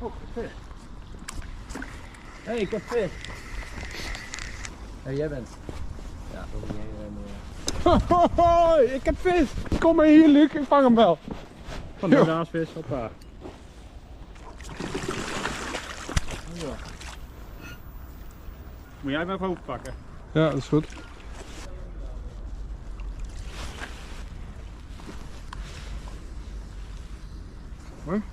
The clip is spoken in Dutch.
Oh, vis. Hé, ik heb vis. Hé, jij bent. Ja, dat moet jij Ik heb vis! Kom maar hier, Luc, ik vang hem wel. Van de naasvis, hoppa. Moet jij hem even openpakken? Ja, dat is goed. Hoi.